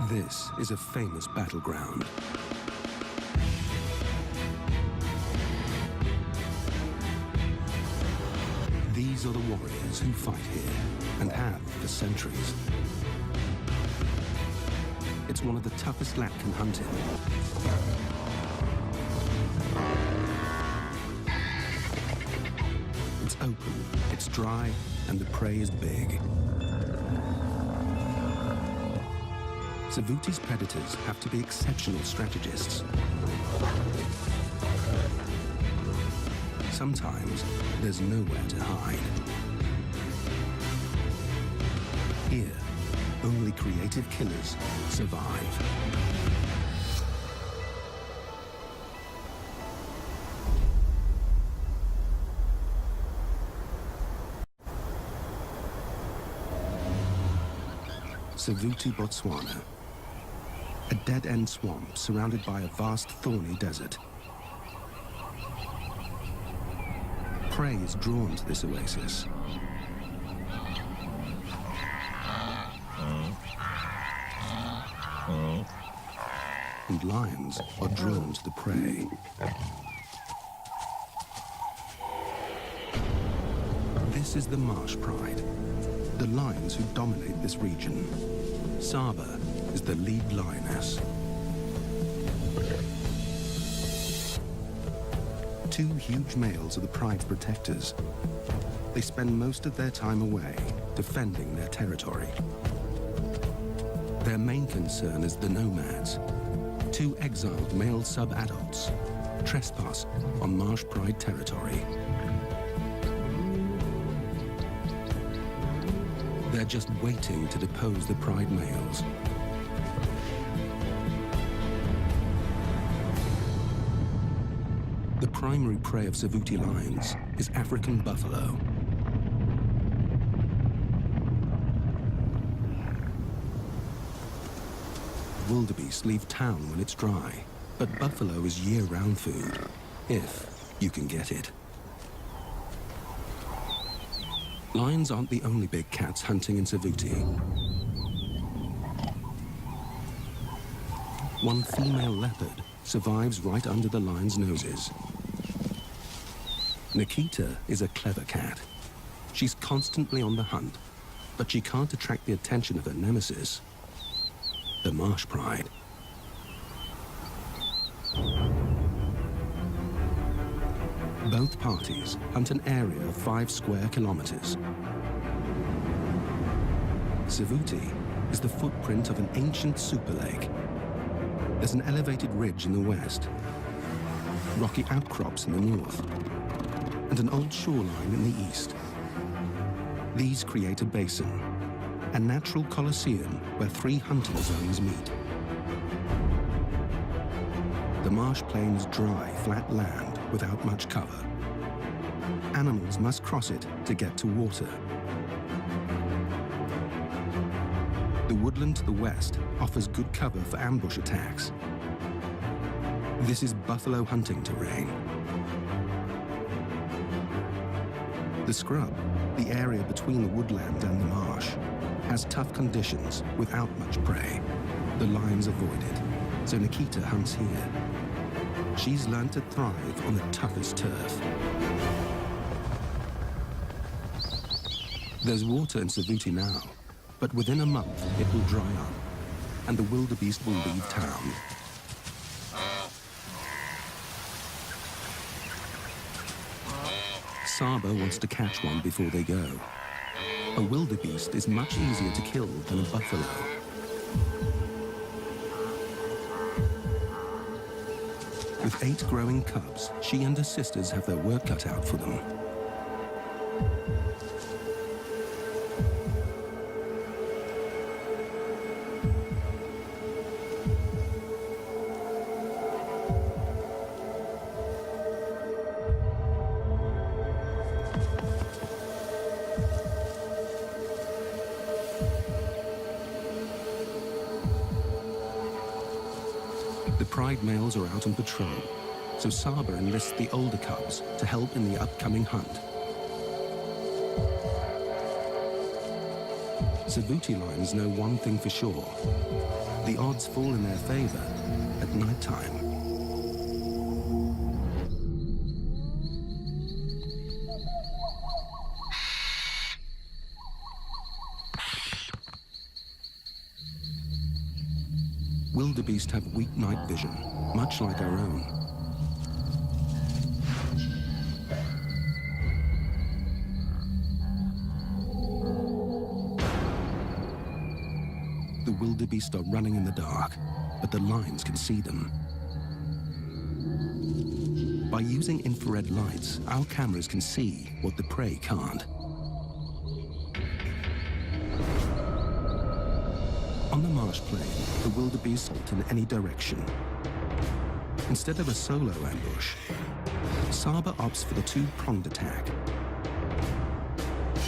This is a famous battleground. These are the warriors who fight here and have for centuries. It's one of the toughest land can hunt in. It's open, it's dry, and the prey is big. Savuti's predators have to be exceptional strategists. Sometimes there's nowhere to hide. Here, only creative killers survive. Savuti, Botswana. A dead-end swamp surrounded by a vast thorny desert. Prey is drawn to this oasis. And lions are drawn to the prey. This is the marsh pride, the lions who dominate this region. Saba is the lead lioness. Two huge males are the pride's protectors. They spend most of their time away, defending their territory. Their main concern is the nomads. Two exiled male sub-adults trespass on marsh pride territory. They're just waiting to depose the pride males. The primary prey of Savuti lions is African buffalo. Wildebeest leave town when it's dry, but buffalo is year-round food, if you can get it. Lions aren't the only big cats hunting in Savuti. One female leopard survives right under the lion's noses. Nikita is a clever cat. She's constantly on the hunt, but she can't attract the attention of her nemesis, the marsh pride. Both parties hunt an area of 5 square kilometers. Savuti is the footprint of an ancient super lake. There's an elevated ridge in the west, rocky outcrops in the north, and an old shoreline in the east. These create a basin, a natural coliseum where 3 hunting zones meet. The marsh plain is dry, flat land without much cover. Animals must cross it to get to water. The woodland to the west offers good cover for ambush attacks. This is buffalo hunting terrain. The scrub, the area between the woodland and the marsh, has tough conditions without much prey. The lions avoid it, so Nikita hunts here. She's learned to thrive on the toughest turf. There's water in Savuti now, but within a month it will dry up, and the wildebeest will leave town. Saba wants to catch one before they go. A wildebeest is much easier to kill than a buffalo. With 8 growing cubs, she and her sisters have their work cut out for them. The pride males are out on patrol, so Saba enlists the older cubs to help in the upcoming hunt. Savuti lions know one thing for sure. The odds fall in their favor at night time. Wildebeest have weak night vision, much like our own. The wildebeest are running in the dark, but the lions can see them. By using infrared lights, our cameras can see what the prey can't. On the marsh plain, the wildebeest halt in any direction. Instead of a solo ambush, Saba opts for the two-pronged attack.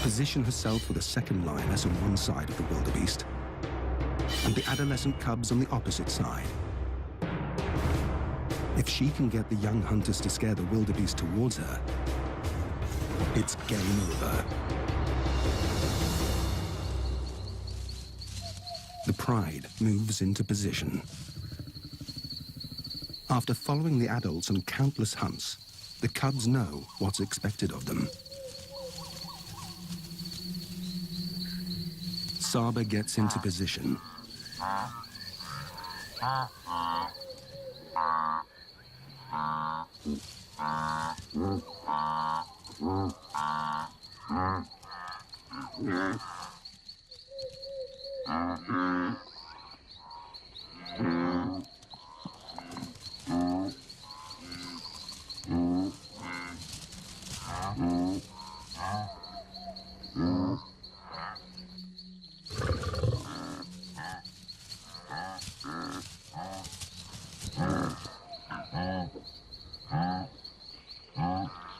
Position herself with a second lioness on one side of the wildebeest, and the adolescent cubs on the opposite side. If she can get the young hunters to scare the wildebeest towards her, it's game over. The pride moves into position. After following the adults on countless hunts, the cubs know what's expected of them. Saba gets into position.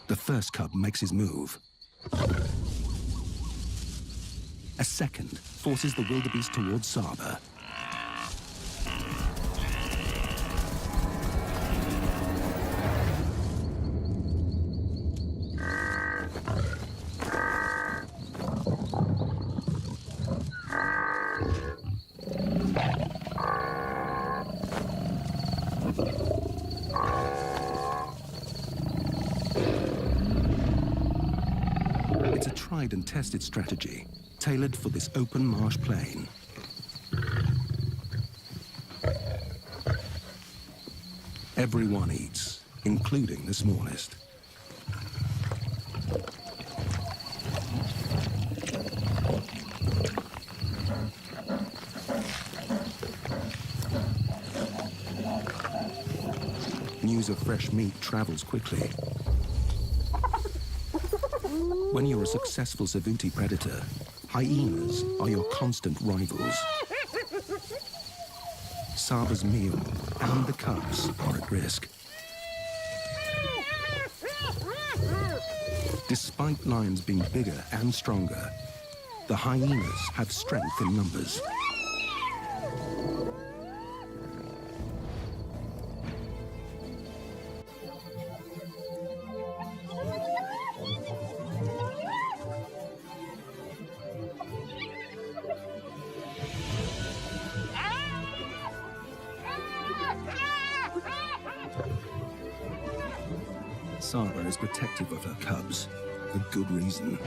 The first cub makes his move. A second forces the wildebeest towards Saba. It's a tried and tested strategy, tailored for this open marsh plain. Everyone eats, including the smallest. News of fresh meat travels quickly. When you're a successful Savuti predator, hyenas are your constant rivals. Saba's meal and the cubs are at risk. Despite lions being bigger and stronger, the hyenas have strength in numbers. Saba is protective of her cubs, for good reason.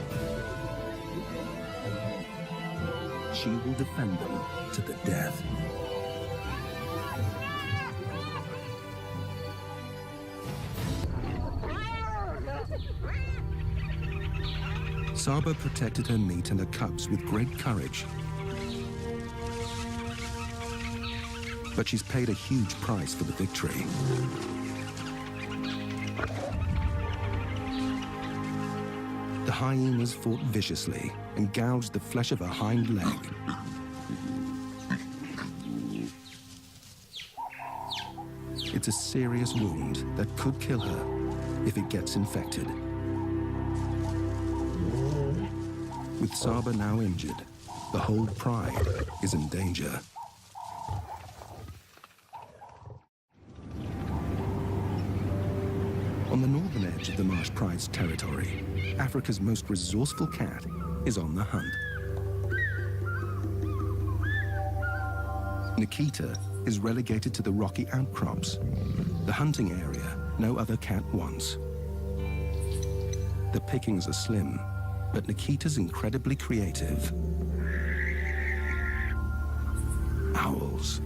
She will defend them to the death. Saba protected her meat and her cubs with great courage. But she's paid a huge price for the victory. The hyenas fought viciously and gouged the flesh of her hind leg. It's a serious wound that could kill her if it gets infected. With Saba now injured, the whole pride is in danger. On the northern edge of the Marsh Pride's territory, Africa's most resourceful cat is on the hunt. Nikita is relegated to the rocky outcrops, the hunting area no other cat wants. The pickings are slim, but Nikita's incredibly creative. Owls.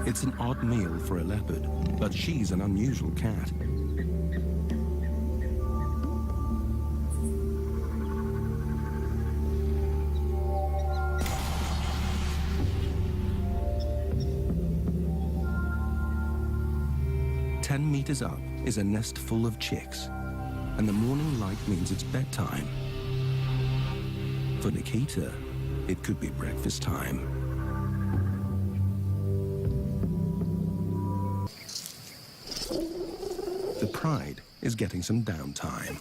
It's an odd meal for a leopard, but she's an unusual cat. "10 meters up is a nest full of chicks, and the morning light means it's bedtime. For Nikita, it could be breakfast time." The Pride is getting some downtime.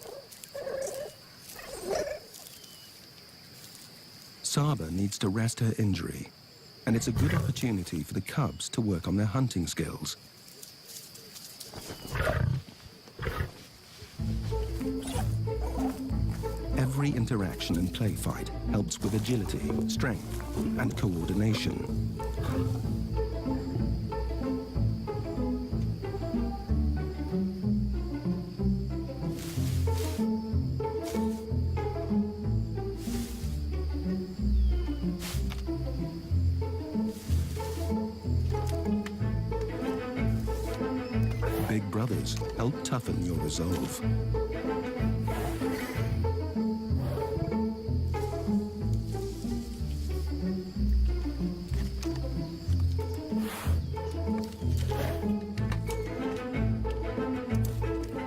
Saba needs to rest her injury, and it's a good opportunity for the cubs to work on their hunting skills. Every interaction and play fight helps with agility, strength, and coordination. Big brothers help toughen your resolve.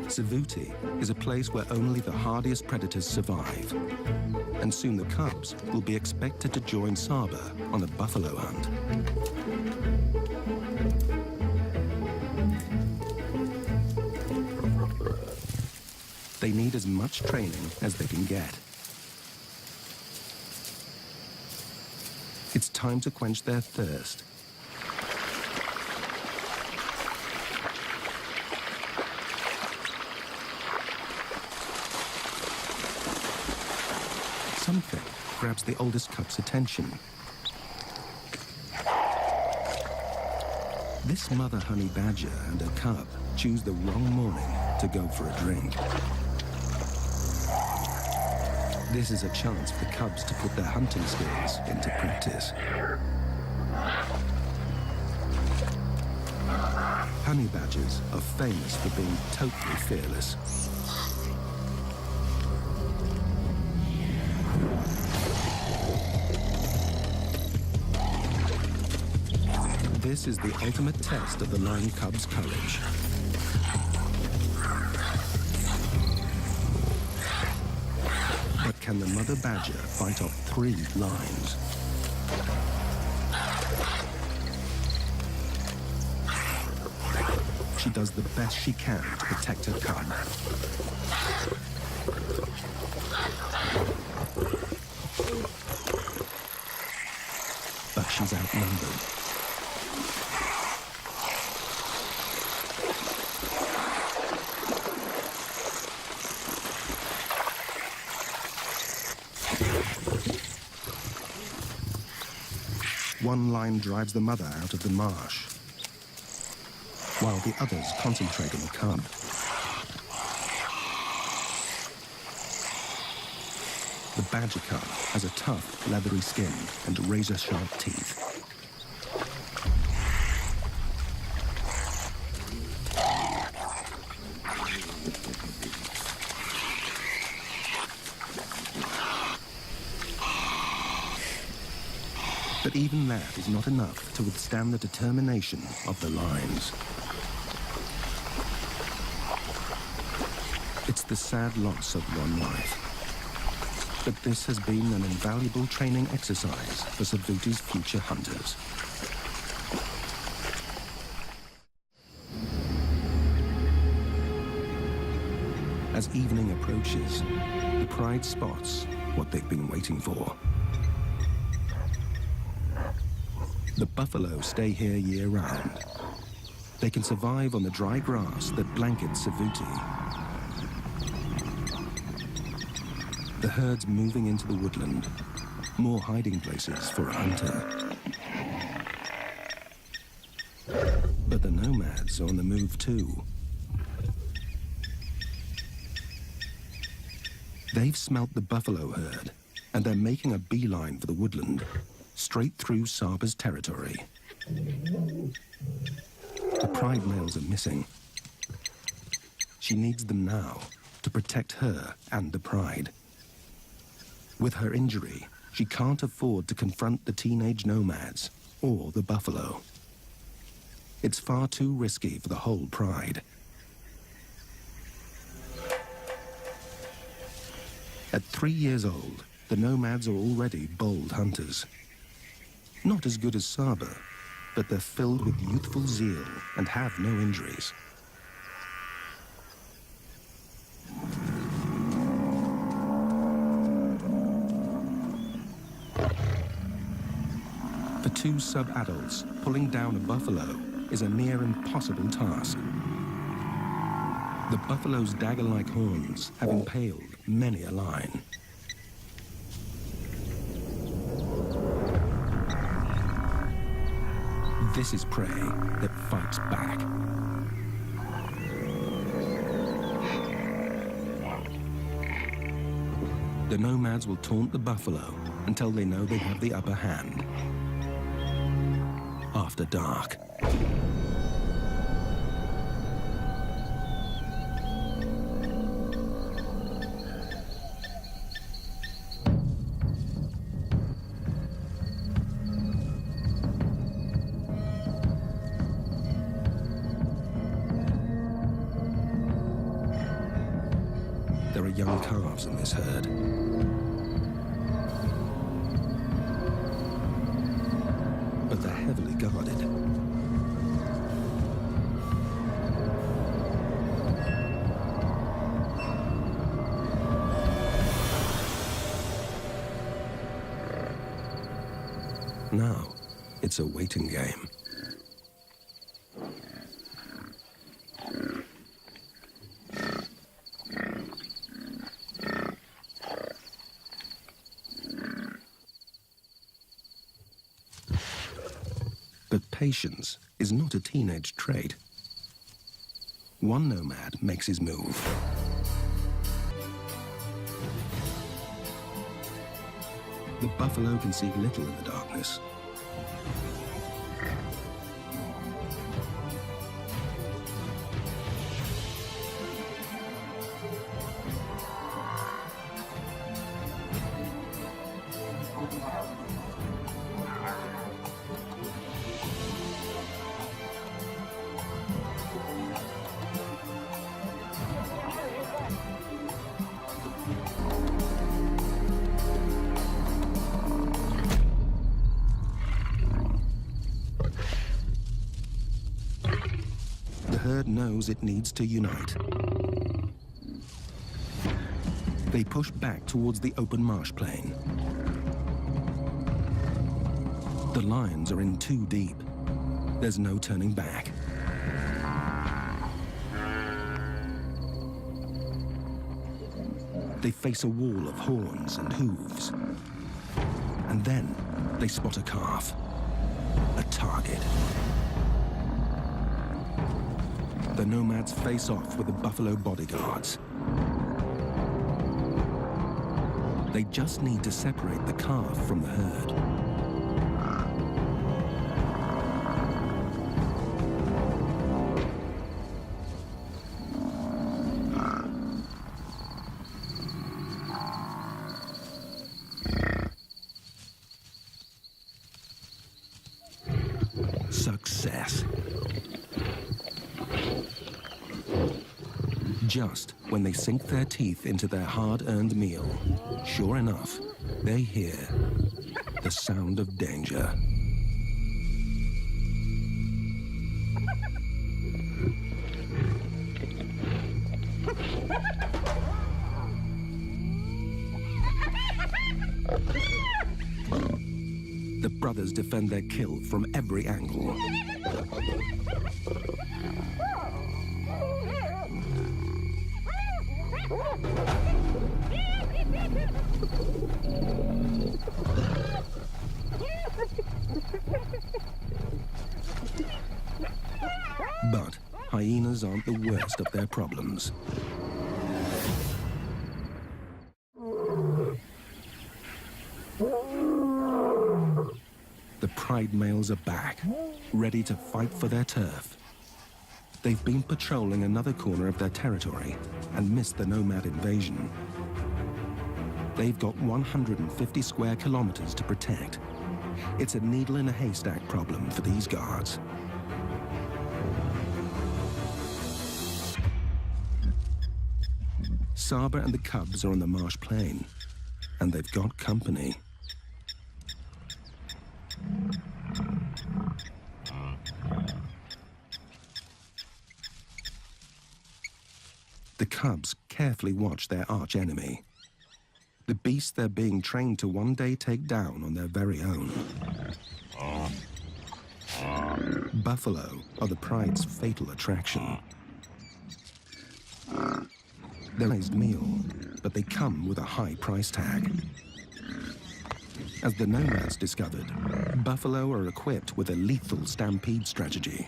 Savuti is a place where only the hardiest predators survive, and soon the cubs will be expected to join Saba on a buffalo hunt. They need as much training as they can get. It's time to quench their thirst. Something grabs the oldest cub's attention. This mother honey badger and her cub choose the wrong morning to go for a drink. This is a chance for the cubs to put their hunting skills into practice. Honey badgers are famous for being totally fearless. This is the ultimate test of the lion cub's courage. But can the mother badger fight off 3 lions? She does the best she can to protect her cub. But she's outnumbered. One lion drives the mother out of the marsh, while the others concentrate on the cub. The badger cub has a tough, leathery skin and razor-sharp teeth. But even that is not enough to withstand the determination of the lions. It's the sad loss of one life. But this has been an invaluable training exercise for Savuti's future hunters. As evening approaches, the Pride spots what they've been waiting for. The buffalo stay here year-round. They can survive on the dry grass that blankets Savuti. The herd's moving into the woodland. More hiding places for a hunter. But the nomads are on the move too. They've smelt the buffalo herd, and they're making a beeline for the woodland, straight through Saba's territory. The pride males are missing. She needs them now to protect her and the pride. With her injury, she can't afford to confront the teenage nomads or the buffalo. It's far too risky for the whole pride. At 3 years old, the nomads are already bold hunters. Not as good as Saba, but they're filled with youthful zeal and have no injuries. For two sub-adults, pulling down a buffalo is a near impossible task. The buffalo's dagger-like horns have impaled many a lion. This is prey that fights back. The nomads will taunt the buffalo until they know they have the upper hand. After dark. There are young calves in this herd. But they're heavily guarded. Now, it's a waiting game. But patience is not a teenage trait. One nomad makes his move. The buffalo can see little in the darkness. The herd knows it needs to unite. They push back towards the open marsh plain. The lions are in too deep. There's no turning back. They face a wall of horns and hooves. And then they spot a calf, a target. The nomads face off with the buffalo bodyguards. They just need to separate the calf from the herd. Success. Just when they sink their teeth into their hard-earned meal, sure enough, they hear the sound of danger. The brothers defend their kill from every angle. farmers aren't the worst of their problems. The pride males are back, ready to fight for their turf. They've been patrolling another corner of their territory and missed the nomad invasion. They've got 150 square kilometers to protect. It's a needle in a haystack problem for these guards. Saba and the cubs are on the marsh plain, and they've got company. The cubs carefully watch their arch-enemy, the beast they're being trained to one day take down on their very own. Buffalo are the pride's fatal attraction. They're a raised meal, but they come with a high price tag. As the nomads discovered, buffalo are equipped with a lethal stampede strategy.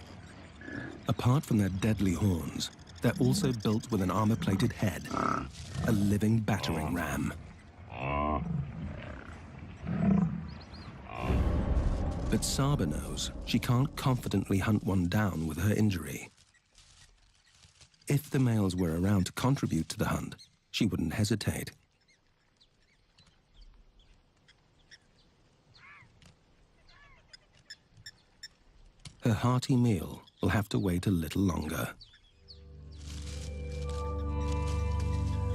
Apart from their deadly horns, they're also built with an armor-plated head, a living battering ram. But Saba knows she can't confidently hunt one down with her injury. If the males were around to contribute to the hunt, she wouldn't hesitate. Her hearty meal will have to wait a little longer.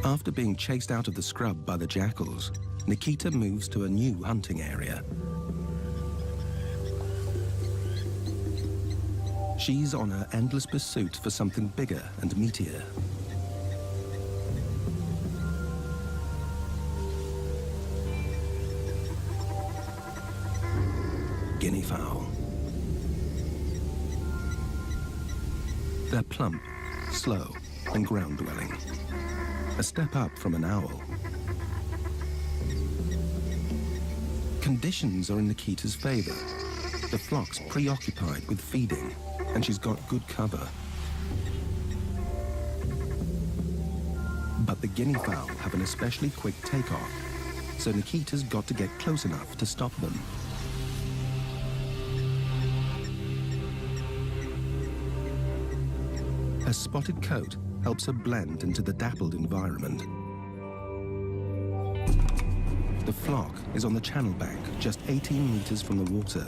After being chased out of the scrub by the jackals, Nikita moves to a new hunting area. She's on her endless pursuit for something bigger and meatier. Guinea fowl. They're plump, slow, and ground-dwelling. A step up from an owl. Conditions are in Nikita's favor. The flock's preoccupied with feeding, and she's got good cover. But the guinea fowl have an especially quick takeoff, so Nikita's got to get close enough to stop them. Her spotted coat helps her blend into the dappled environment. The flock is on the channel bank, just 18 meters from the water.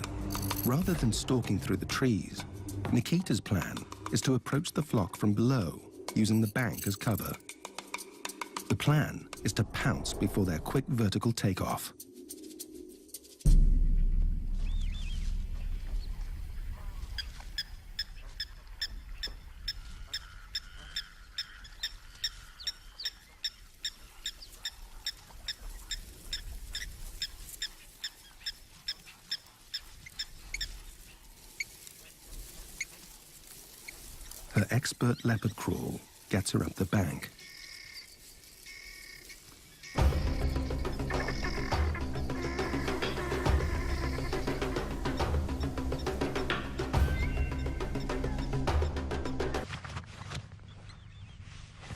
Rather than stalking through the trees, Nikita's plan is to approach the flock from below, using the bank as cover. The plan is to pounce before their quick vertical takeoff. Her expert leopard crawl gets her up the bank.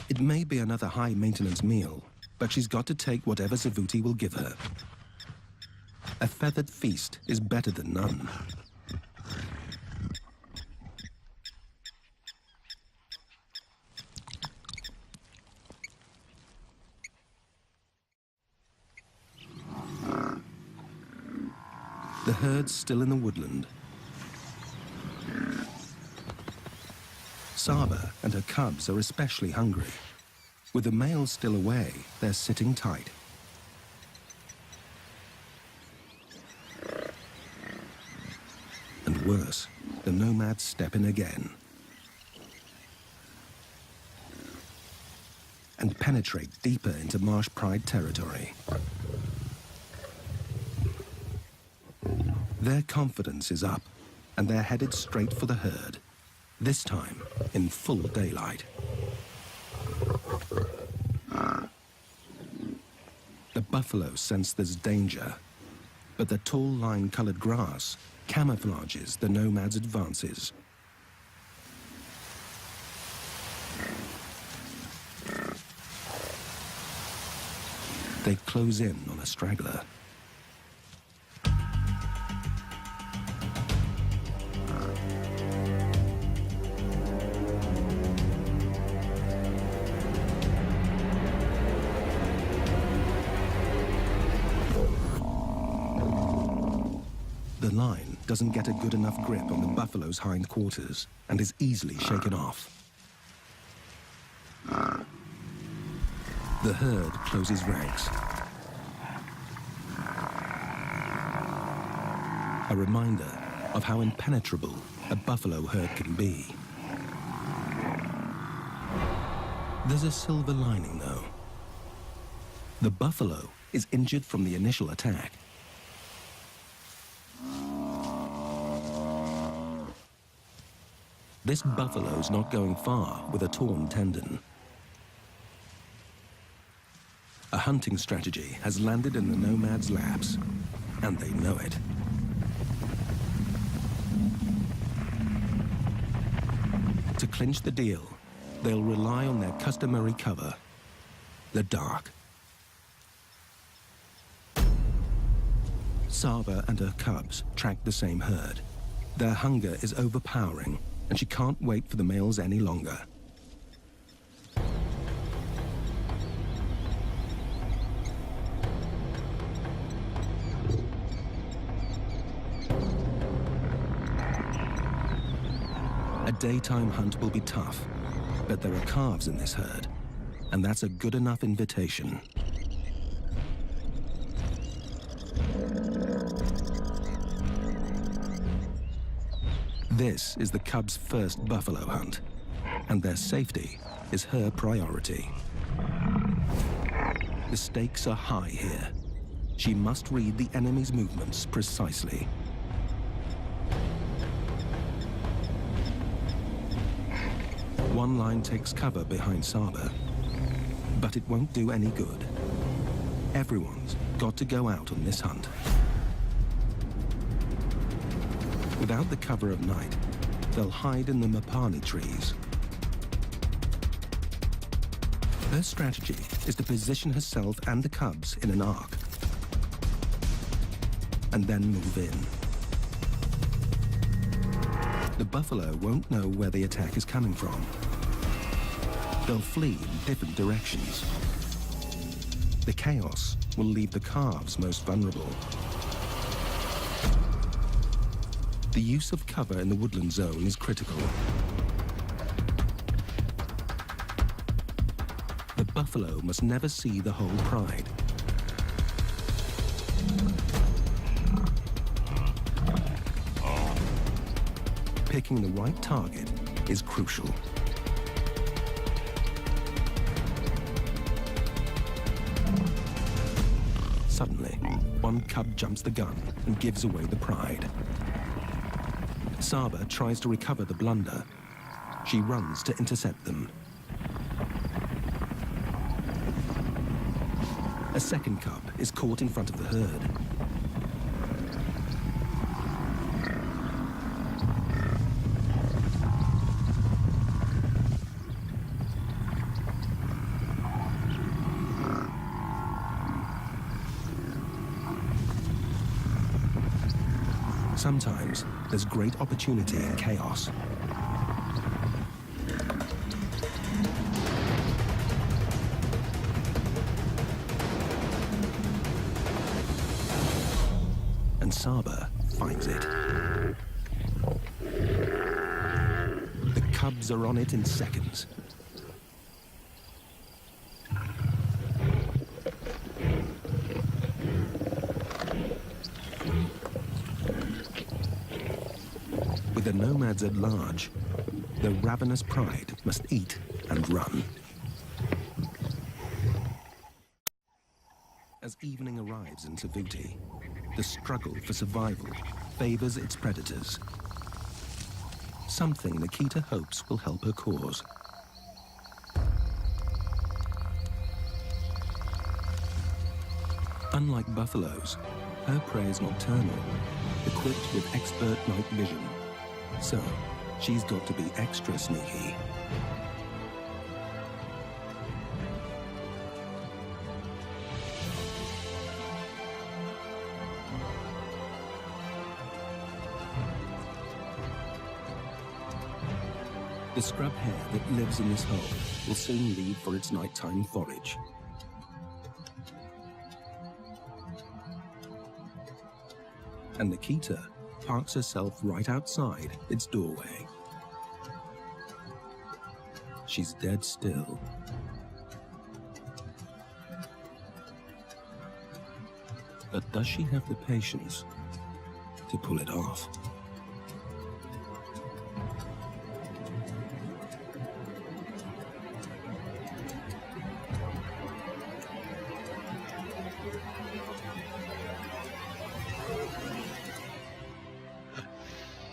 It may be another high-maintenance meal, but she's got to take whatever Savuti will give her. A feathered feast is better than none. The herd's still in the woodland. Saba and her cubs are especially hungry. With the males still away, they're sitting tight. And worse, the nomads step in again and penetrate deeper into Marsh Pride territory. Their confidence is up, and they're headed straight for the herd, this time in full daylight. The buffalo sense there's danger, but the tall lime-colored grass camouflages the nomads' advances. They close in on a straggler. The line doesn't get a good enough grip on the buffalo's hindquarters and is easily shaken off. The herd closes ranks. A reminder of how impenetrable a buffalo herd can be. There's a silver lining, though. The buffalo is injured from the initial attack. This buffalo's not going far with a torn tendon. A hunting strategy has landed in the nomad's laps, and they know it. To clinch the deal, they'll rely on their customary cover, the dark. Saba and her cubs track the same herd. Their hunger is overpowering, and she can't wait for the males any longer. A daytime hunt will be tough, but there are calves in this herd, and that's a good enough invitation. This is the cubs' first buffalo hunt, and their safety is her priority. The stakes are high here. She must read the enemy's movements precisely. One line takes cover behind Saba, but it won't do any good. Everyone's got to go out on this hunt. Without the cover of night, they'll hide in the Mapani trees. Her strategy is to position herself and the cubs in an arc, and then move in. The buffalo won't know where the attack is coming from. They'll flee in different directions. The chaos will leave the calves most vulnerable. The use of cover in the woodland zone is critical. The buffalo must never see the whole pride. Picking the right target is crucial. Suddenly, one cub jumps the gun and gives away the pride. Saba tries to recover the blunder. She runs to intercept them. A second cub is caught in front of the herd. Sometimes there's great opportunity in chaos. And Saba finds it. The cubs are on it in seconds. With the nomads at large, the ravenous pride must eat and run. As evening arrives in Savuti, the struggle for survival favors its predators. Something Nikita hopes will help her cause. Unlike buffaloes, her prey is nocturnal, equipped with expert night vision. So, she's got to be extra sneaky. The scrub hare that lives in this hole will soon leave for its nighttime forage. And Nikita parks herself right outside its doorway. She's dead still. But does she have the patience to pull it off?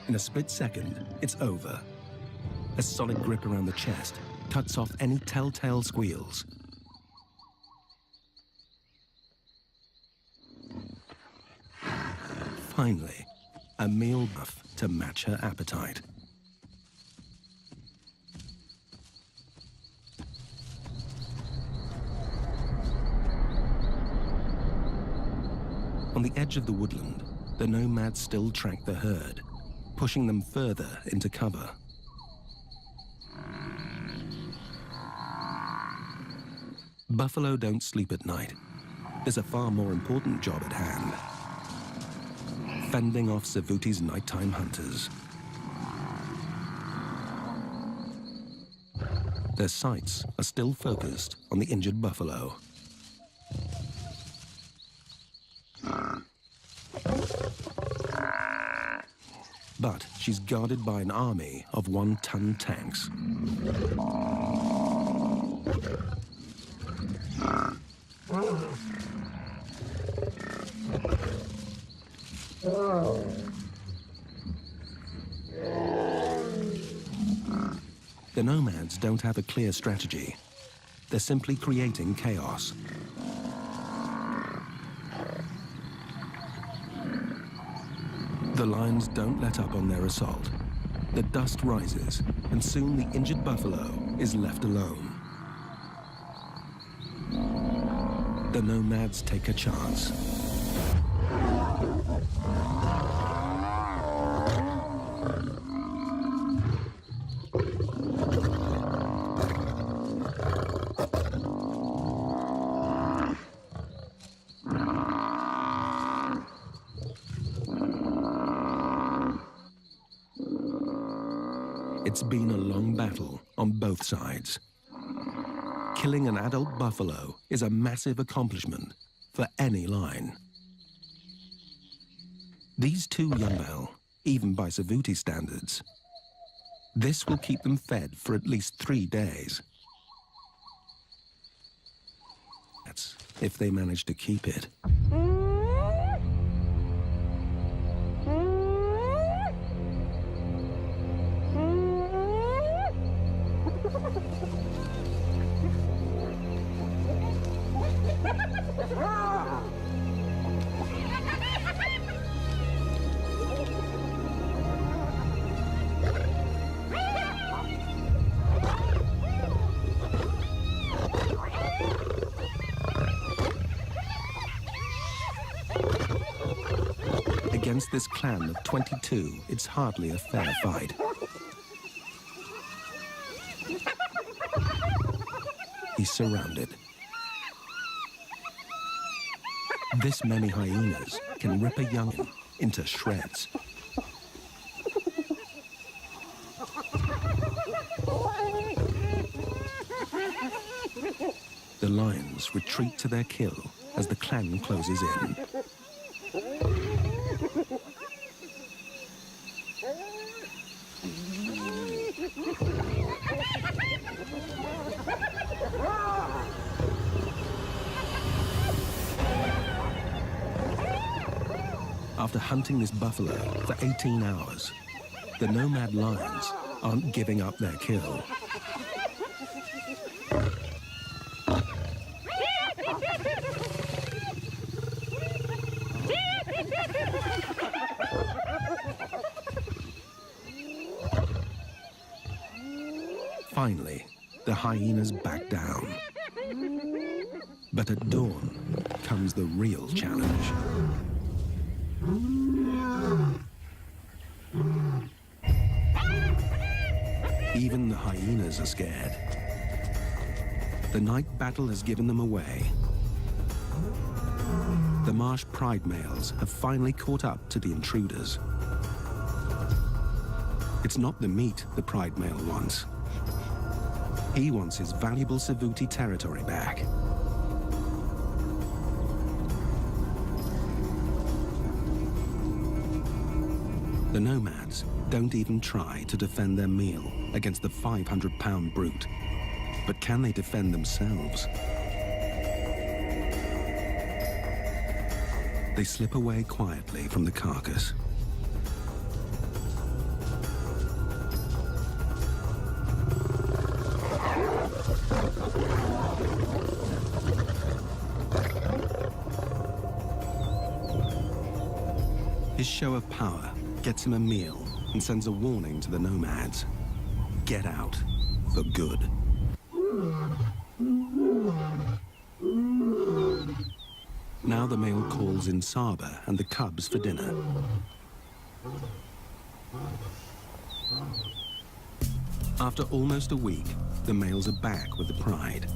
In a split second, it's over. A solid grip around the chest cuts off any telltale squeals. Finally, a meal buff to match her appetite. On the edge of the woodland, the nomads still track the herd, pushing them further into cover. Buffalo don't sleep at night. There's a far more important job at hand: fending off Savuti's nighttime hunters. Their sights are still focused on the injured buffalo. But she's guarded by an army of one-ton tanks. The nomads don't have a clear strategy. They're simply creating chaos. The lions don't let up on their assault. The dust rises, and soon the injured buffalo is left alone. The nomads take a chance. It's been a long battle on both sides. Killing an adult buffalo is a massive accomplishment for any line. These two young buffalo, even by Savuti standards, this will keep them fed for at least 3 days. That's if they manage to keep it. Against this clan of 22, it's hardly a fair fight. He's surrounded. This many hyenas can rip a young'un into shreds. The lions retreat to their kill as the clan closes in. After hunting this buffalo for 18 hours, the nomad lions aren't giving up their kill. Finally, the hyenas back down. But at dawn comes the real challenge. Even the hyenas are scared. The night battle has given them away. The marsh pride males have finally caught up to the intruders. It's not the meat the pride male wants. He wants his valuable Savuti territory back. The nomads don't even try to defend their meal against the 500-pound brute. But can they defend themselves? They slip away quietly from the carcass. His show of power gets him a meal and sends a warning to the nomads. Get out for good. Now the male calls in Saba and the cubs for dinner. After almost a week, the males are back with the pride.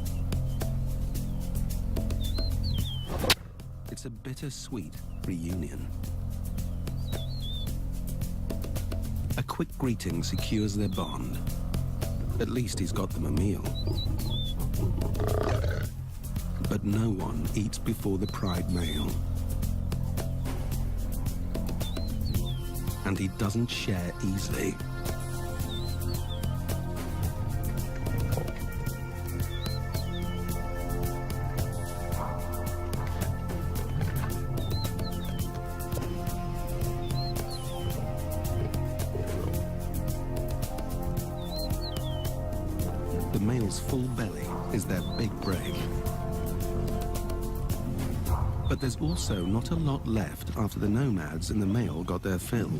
It's a bittersweet reunion. A quick greeting secures their bond. At least he's got them a meal. But no one eats before the pride male. And he doesn't share easily. The male's full belly is their big break. But there's also not a lot left after the nomads and the male got their fill.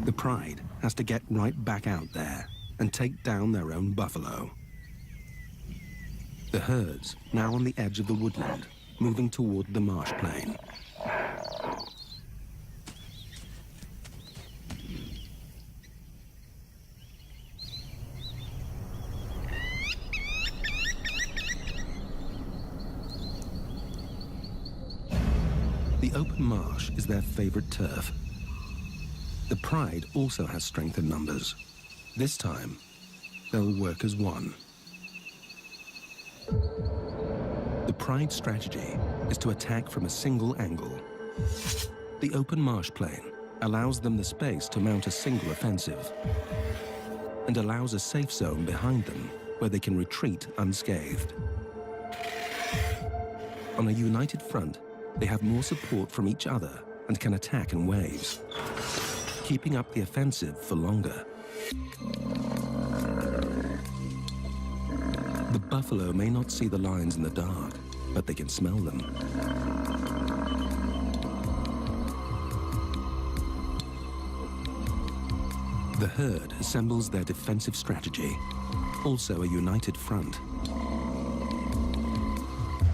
The pride has to get right back out there and take down their own buffalo. The herd's now on the edge of the woodland, moving toward the marsh plain. The open marsh is their favorite turf. The pride also has strength in numbers. This time, they'll work as one. The pride strategy is to attack from a single angle. The open marsh plain allows them the space to mount a single offensive and allows a safe zone behind them where they can retreat unscathed. On a united front, they have more support from each other and can attack in waves, keeping up the offensive for longer. The buffalo may not see the lions in the dark, but they can smell them. The herd assembles their defensive strategy, also a united front.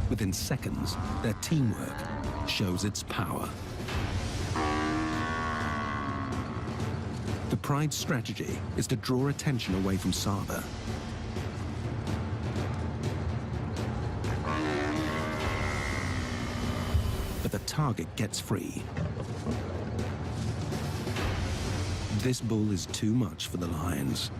Within seconds, their teamwork shows its power. The pride strategy is to draw attention away from Saba. But the target gets free. This bull is too much for the lions.